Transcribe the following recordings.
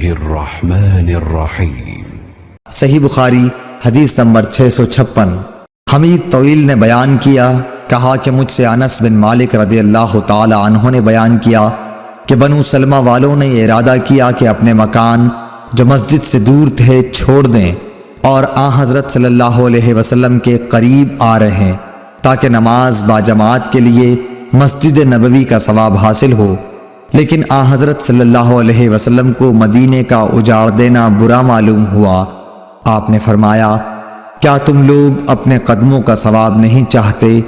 الرحمن الرحیم۔ صحیح بخاری حدیث نمبر 656۔ حمید طویل نے بیان کیا، کہا کہ مجھ سے انس بن مالک رضی اللہ تعالی عنہ نے بیان کیا کہ بنو سلمہ والوں نے یہ ارادہ کیا کہ اپنے مکان جو مسجد سے دور تھے چھوڑ دیں اور آن حضرت صلی اللہ علیہ وسلم کے قریب آ رہے ہیں تاکہ نماز باجماعت کے لیے مسجد نبوی کا ثواب حاصل ہو، لیکن آن حضرت صلی اللہ علیہ وسلم کو مدینے کا اجاڑ دینا برا معلوم ہوا۔ آپ نے فرمایا، کیا تم لوگ اپنے قدموں کا ثواب نہیں چاہتے؟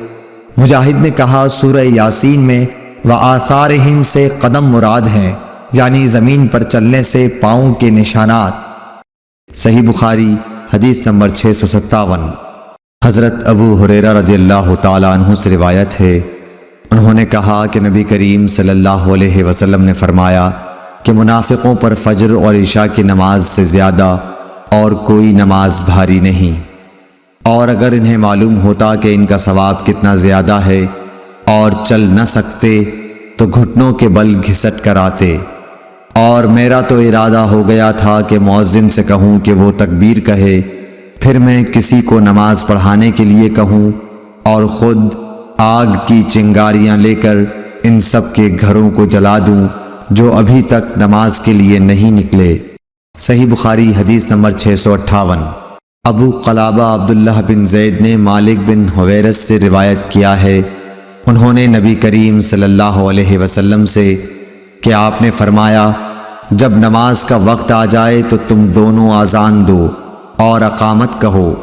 مجاہد نے کہا، سورہ یاسین میں وآثارہم سے قدم مراد ہیں، یعنی زمین پر چلنے سے پاؤں کے نشانات۔ صحیح بخاری حدیث نمبر 657۔ حضرت ابو ہریرہ رضی اللہ تعالی عنہ سے روایت ہے، انہوں نے کہا کہ نبی کریم صلی اللہ علیہ وسلم نے فرمایا کہ منافقوں پر فجر اور عشاء کی نماز سے زیادہ اور کوئی نماز بھاری نہیں، اور اگر انہیں معلوم ہوتا کہ ان کا ثواب کتنا زیادہ ہے اور چل نہ سکتے تو گھٹنوں کے بل گھسٹ کر آتے، اور میرا تو ارادہ ہو گیا تھا کہ مؤذن سے کہوں کہ وہ تکبیر کہے، پھر میں کسی کو نماز پڑھانے کے لیے کہوں اور خود آگ کی چنگاریاں لے کر ان سب کے گھروں کو جلا دوں جو ابھی تک نماز کے لیے نہیں نکلے۔ صحیح بخاری حدیث نمبر 658۔ ابو قلابہ عبداللہ بن زید نے مالک بن حویرث سے روایت کیا ہے، انہوں نے نبی کریم صلی اللہ علیہ وسلم سے کہ آپ نے فرمایا، جب نماز کا وقت آ جائے تو تم دونوں اذان دو اور اقامت کہو،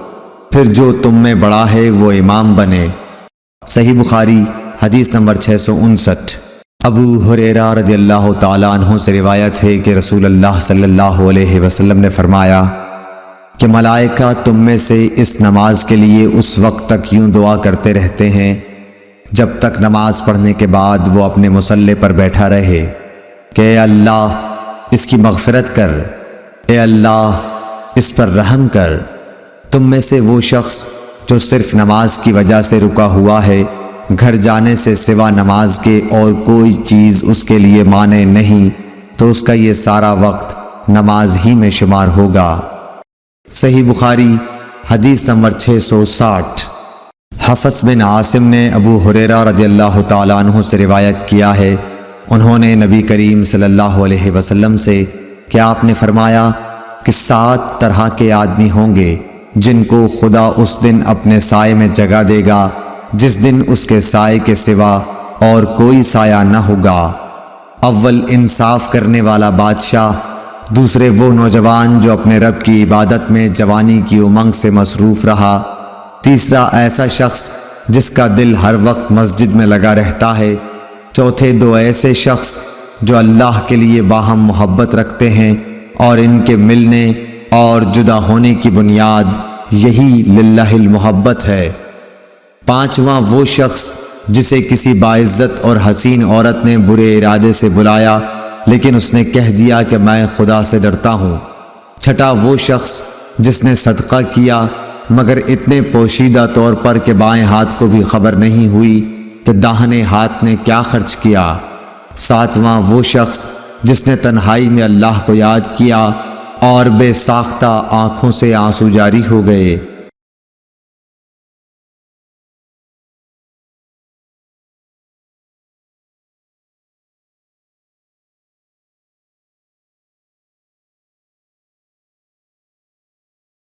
پھر جو تم میں بڑا ہے وہ امام بنے۔ صحیح بخاری حدیث نمبر 659۔ ابو ہریرہ رضی اللہ تعالی عنہ سے روایت ہے کہ رسول اللہ صلی اللہ علیہ وسلم نے فرمایا کہ ملائکہ تم میں سے اس نماز کے لیے اس وقت تک یوں دعا کرتے رہتے ہیں جب تک نماز پڑھنے کے بعد وہ اپنے مصلی پر بیٹھا رہے کہ اے اللہ اس کی مغفرت کر، اے اللہ اس پر رحم کر۔ تم میں سے وہ شخص جو صرف نماز کی وجہ سے رکا ہوا ہے، گھر جانے سے سوا نماز کے اور کوئی چیز اس کے لیے مانع نہیں، تو اس کا یہ سارا وقت نماز ہی میں شمار ہوگا۔ صحیح بخاری حدیث نمبر 660۔ حفص بن عاصم نے ابو ہریرہ رضی اللہ تعالی عنہ سے روایت کیا ہے، انہوں نے نبی کریم صلی اللہ علیہ وسلم سے کہ آپ نے فرمایا کہ 7 طرح کے آدمی ہوں گے جن کو خدا اس دن اپنے سائے میں جگہ دے گا جس دن اس کے سائے کے سوا اور کوئی سایہ نہ ہوگا۔ اول انصاف کرنے والا بادشاہ، دوسرے وہ نوجوان جو اپنے رب کی عبادت میں جوانی کی امنگ سے مصروف رہا، تیسرا ایسا شخص جس کا دل ہر وقت مسجد میں لگا رہتا ہے، چوتھے 2 ایسے شخص جو اللہ کے لیے باہم محبت رکھتے ہیں اور ان کے ملنے اور جدا ہونے کی بنیاد یہی للہ المحبت ہے، پانچواں وہ شخص جسے کسی باعزت اور حسین عورت نے برے ارادے سے بلایا لیکن اس نے کہہ دیا کہ میں خدا سے ڈرتا ہوں، چھٹا وہ شخص جس نے صدقہ کیا مگر اتنے پوشیدہ طور پر کہ بائیں ہاتھ کو بھی خبر نہیں ہوئی کہ داہنے ہاتھ نے کیا خرچ کیا، ساتواں وہ شخص جس نے تنہائی میں اللہ کو یاد کیا اور بے ساختہ آنکھوں سے آنسو جاری ہو گئے،